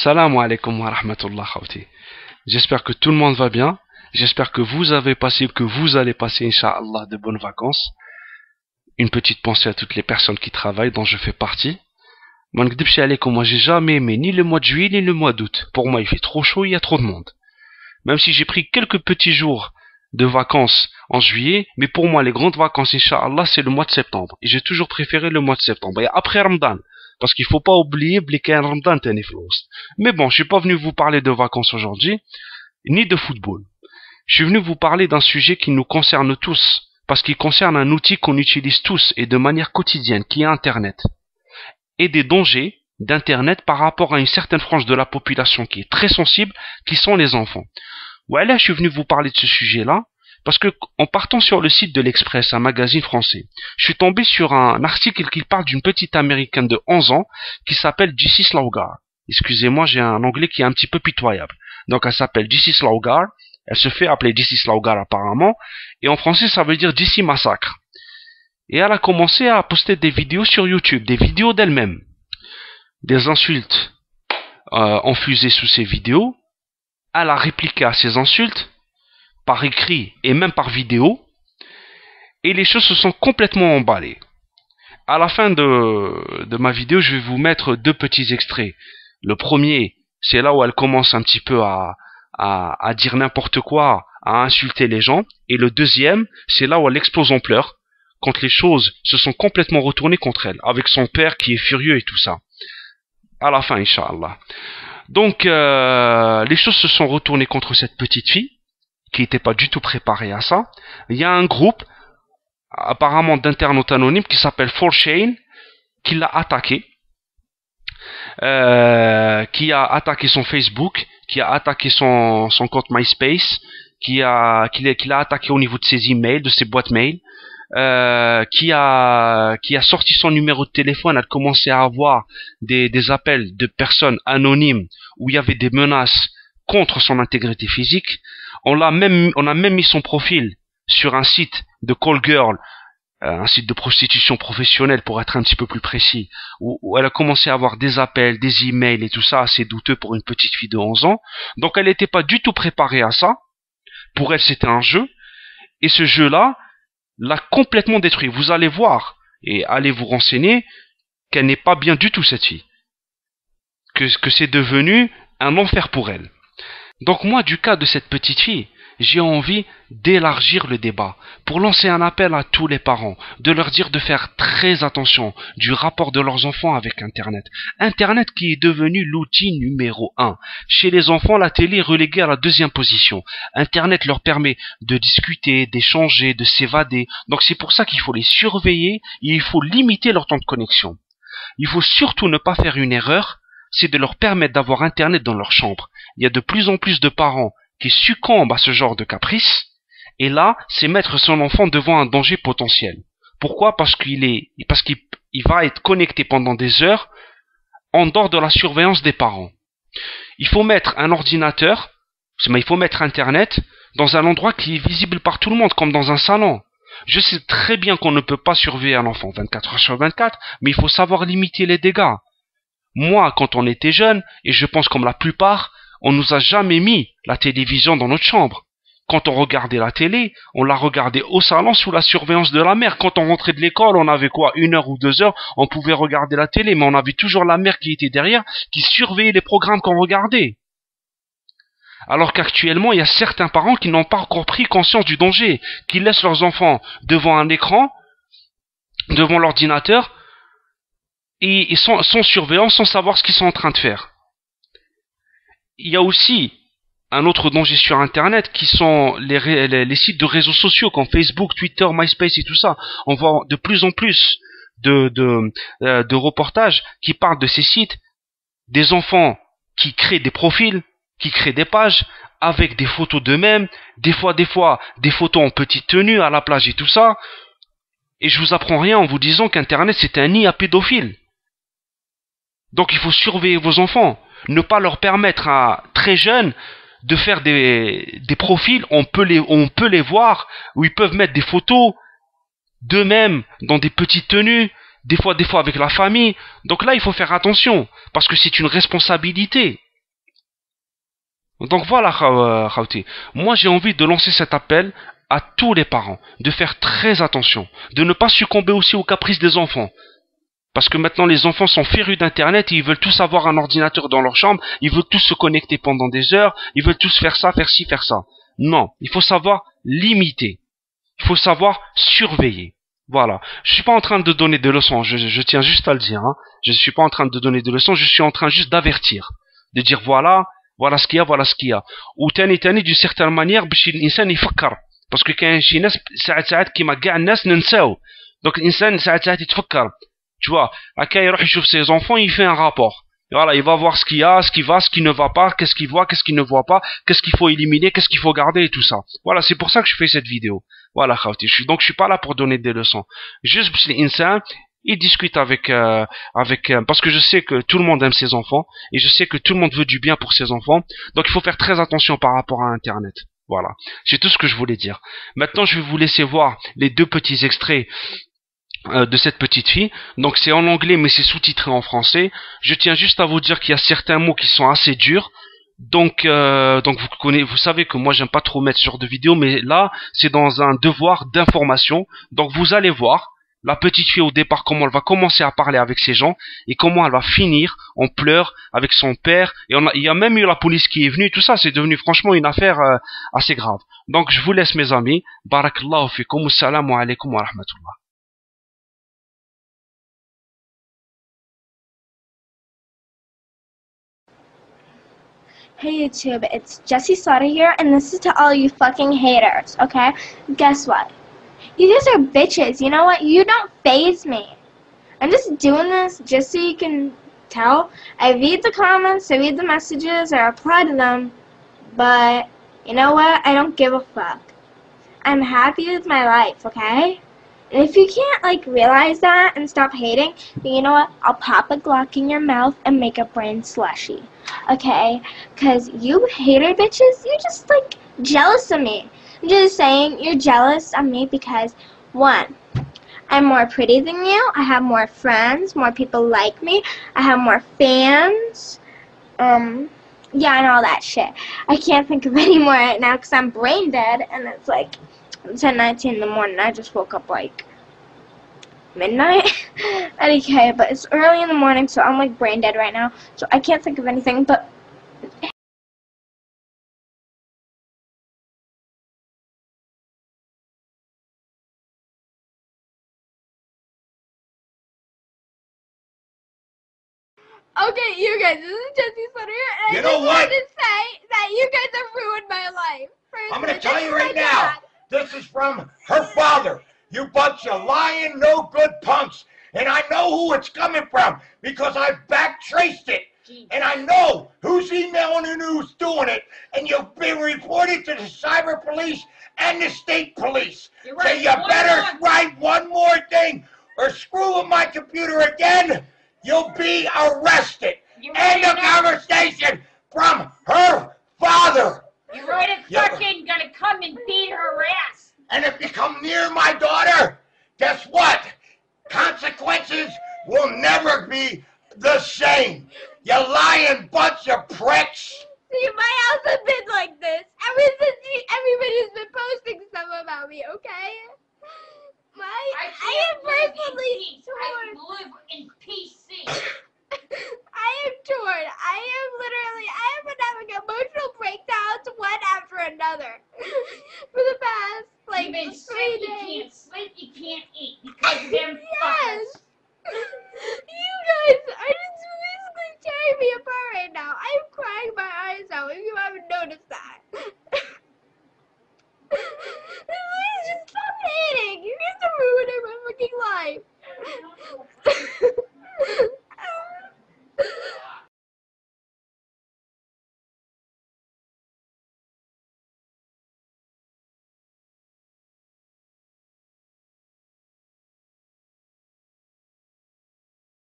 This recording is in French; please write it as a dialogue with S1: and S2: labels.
S1: Salam alaikum wa rahmatullah khawti. J'espère que tout le monde va bien. J'espère que vous avez passé, que vous allez passer, Inch'Allah, de bonnes vacances. Une petite pensée à toutes les personnes qui travaillent, dont je fais partie. Moi, j'ai jamais aimé ni le mois de juillet, ni le mois d'août. Pour moi, il fait trop chaud, il y a trop de monde. Même si j'ai pris quelques petits jours de vacances en juillet, mais pour moi, les grandes vacances, Inch'Allah, c'est le mois de septembre. Et j'ai toujours préféré le mois de septembre. Et après Ramadan. Parce qu'il faut pas oublier, Ramadan, mais bon, je suis pas venu vous parler de vacances aujourd'hui, ni de football. Je suis venu vous parler d'un sujet qui nous concerne tous, parce qu'il concerne un outil qu'on utilise tous et de manière quotidienne, qui est Internet. Et des dangers d'Internet par rapport à une certaine frange de la population qui est très sensible, qui sont les enfants. Voilà, je suis venu vous parler de ce sujet-là, parce que en partant sur le site de l'Express, un magazine français, je suis tombé sur un article qui parle d'une petite américaine de 11 ans qui s'appelle Jessie Slaughter. Excusez-moi, j'ai un anglais qui est un petit peu pitoyable. Donc elle s'appelle Jessie Slaughter, elle se fait appeler Jessie Slaughter apparemment, et en français ça veut dire Jessie Massacre. Et elle a commencé à poster des vidéos sur YouTube, des vidéos d'elle-même. Des insultes enfusées sous ces vidéos. Elle a répliqué à ces insultes, par écrit et même par vidéo, et les choses se sont complètement emballées. À la fin de ma vidéo, je vais vous mettre deux petits extraits. Le premier, c'est là où elle commence un petit peu à dire n'importe quoi, à insulter les gens, et le deuxième, c'est là où elle explose en pleurs, quand les choses se sont complètement retournées contre elle, avec son père qui est furieux et tout ça. À la fin, Inch'Allah. Donc, les choses se sont retournées contre cette petite fille, qui n'était pas du tout préparé à ça. Il y a un groupe, apparemment d'internautes anonymes, qui s'appelle 4Chain, qui l'a attaqué, qui a attaqué son Facebook, qui a attaqué son compte MySpace, qui l'a attaqué au niveau de ses emails, de ses boîtes mail, qui a sorti son numéro de téléphone, a commencé à avoir des appels de personnes anonymes où il y avait des menaces contre son intégrité physique. On a même mis son profil sur un site de call girl, un site de prostitution professionnelle pour être un petit peu plus précis, où elle a commencé à avoir des appels, des emails et tout ça assez douteux pour une petite fille de 11 ans. Donc elle n'était pas du tout préparée à ça. Pour elle, c'était un jeu. Et ce jeu-là l'a complètement détruit. Vous allez voir et allez vous renseigner qu'elle n'est pas bien du tout cette fille. Que c'est devenu un enfer pour elle. Donc moi, du cas de cette petite fille, j'ai envie d'élargir le débat pour lancer un appel à tous les parents, de leur dire de faire très attention du rapport de leurs enfants avec Internet. Internet qui est devenu l'outil numéro 1. Chez les enfants, la télé est reléguée à la deuxième position. Internet leur permet de discuter, d'échanger, de s'évader. Donc c'est pour ça qu'il faut les surveiller et il faut limiter leur temps de connexion. Il faut surtout ne pas faire une erreur, c'est de leur permettre d'avoir Internet dans leur chambre. Il y a de plus en plus de parents qui succombent à ce genre de caprice, et là, c'est mettre son enfant devant un danger potentiel. Pourquoi? Parce qu'il va être connecté pendant des heures en dehors de la surveillance des parents. Il faut mettre un ordinateur, il faut mettre Internet dans un endroit qui est visible par tout le monde, comme dans un salon. Je sais très bien qu'on ne peut pas surveiller un enfant 24 heures sur 24, mais il faut savoir limiter les dégâts. Moi, quand on était jeune, et je pense comme la plupart, on nous a jamais mis la télévision dans notre chambre. Quand on regardait la télé, on la regardait au salon sous la surveillance de la mère. Quand on rentrait de l'école, on avait quoi, 1 heure ou 2 heures, on pouvait regarder la télé, mais on avait toujours la mère qui était derrière, qui surveillait les programmes qu'on regardait. Alors qu'actuellement, il y a certains parents qui n'ont pas encore pris conscience du danger, qui laissent leurs enfants devant un écran, devant l'ordinateur, et sans surveillance, sans savoir ce qu'ils sont en train de faire. Il y a aussi un autre danger sur Internet qui sont les sites de réseaux sociaux comme Facebook, Twitter, MySpace et tout ça. On voit de plus en plus de reportages qui parlent de ces sites, des enfants qui créent des profils, qui créent des pages avec des photos d'eux-mêmes, des fois des photos en petite tenue à la plage et tout ça. Et je vous apprends rien en vous disant qu'Internet c'est un nid à pédophiles. Donc il faut surveiller vos enfants. Ne pas leur permettre à très jeunes de faire des profils, on peut les voir, où ils peuvent mettre des photos d'eux-mêmes dans des petites tenues, des fois avec la famille. Donc là, il faut faire attention, parce que c'est une responsabilité. Donc voilà, Khawti. Moi, j'ai envie de lancer cet appel à tous les parents, de faire très attention, de ne pas succomber aussi aux caprices des enfants. Parce que maintenant, les enfants sont férus d'Internet, ils veulent tous avoir un ordinateur dans leur chambre, ils veulent tous se connecter pendant des heures, ils veulent tous faire ça, faire ci, faire ça. Non, il faut savoir limiter. Il faut savoir surveiller. Voilà. Je suis pas en train de donner des leçons, je tiens juste à le dire. Hein. Je suis pas en train de donner des leçons, je suis en train juste d'avertir. De dire voilà, voilà ce qu'il y a, voilà ce qu'il y a. Ou tani tani d'une certaine manière, باش الإنسان يفكر. Parce que كاين شي ناس ساعات كيما كاع الناس ننساو. Donc الإنسان ساعات يتفكر. Tu vois, Aka il regarde ses enfants, il fait un rapport. Voilà, il va voir ce qu'il y a, ce qui va, ce qui ne va pas, qu'est-ce qu'il voit, qu'est-ce qu'il ne voit pas, qu'est-ce qu'il faut éliminer, qu'est-ce qu'il faut garder et tout ça. Voilà, c'est pour ça que je fais cette vidéo. Voilà, Khawti. Donc je suis pas là pour donner des leçons. Juste parce que l'insan, il discute parce que je sais que tout le monde aime ses enfants et je sais que tout le monde veut du bien pour ses enfants. Donc il faut faire très attention par rapport à Internet. Voilà, c'est tout ce que je voulais dire. Maintenant, je vais vous laisser voir les deux petits extraits de cette petite fille. Donc c'est en anglais mais c'est sous-titré en français. Je tiens juste à vous dire qu'il y a certains mots qui sont assez durs. Donc vous savez que moi j'aime pas trop mettre ce genre de vidéo, mais là c'est dans un devoir d'information. Donc vous allez voir la petite fille au départ comment elle va commencer à parler avec ces gens et comment elle va finir en pleurs avec son père. Et il y a même eu la police qui est venue. Tout ça c'est devenu franchement une affaire assez grave. Donc je vous laisse mes amis. Barakallahu fikum. Assalamu alaikum wa rahmatullah.
S2: Hey YouTube, it's Jessie Slaughter here, and this is to all you fucking haters, okay? Guess what? You guys are bitches, you know what? You don't faze me. I'm just doing this just so you can tell. I read the comments, I read the messages, I reply to them, but you know what? I don't give a fuck. I'm happy with my life, okay? And if you can't, like, realize that and stop hating, then you know what? I'll pop a Glock in your mouth and make a brain slushy. Okay? Because you hater bitches, you're just, like, jealous of me. I'm just saying, you're jealous of me because, one, I'm more pretty than you. I have more friends. More people like me. I have more fans. Yeah, and all that shit. I can't think of any more right now because I'm brain dead, and it's, like, 10:19 in the morning. I just woke up like midnight. Okay, but it's early in the morning, so I'm like brain dead right now. So I can't think of anything, but okay, you guys, this is Jessie Slaughter, and
S3: you
S2: I
S3: know
S2: just
S3: what?
S2: wanted to say that you guys have ruined my life.
S3: I'm going to tell you right now, this is from her father. You bunch of lying, no good punks. And I know who it's coming from because I backtraced it. And I know who's emailing and who's doing it. And you've been reported to the cyber police and the state police.
S4: Right.
S3: So you better write one more thing or screw with my computer again. You'll be arrested. End of conversation from her father.
S4: You're right, it's fucking gonna come and beat her ass.
S3: And if you come near my daughter, guess what? Consequences will never be the same. You lying bunch of pricks.
S2: See, my house has been like this ever since everybody's been posting stuff about me, okay? I am personally
S4: I
S2: torn.
S4: live in PC.
S2: I am torn. I have been having emotional breakdowns one after another for the past, like,
S4: You've been
S2: 3
S4: sick, you
S2: days.
S4: can't sleep, you can't eat because of them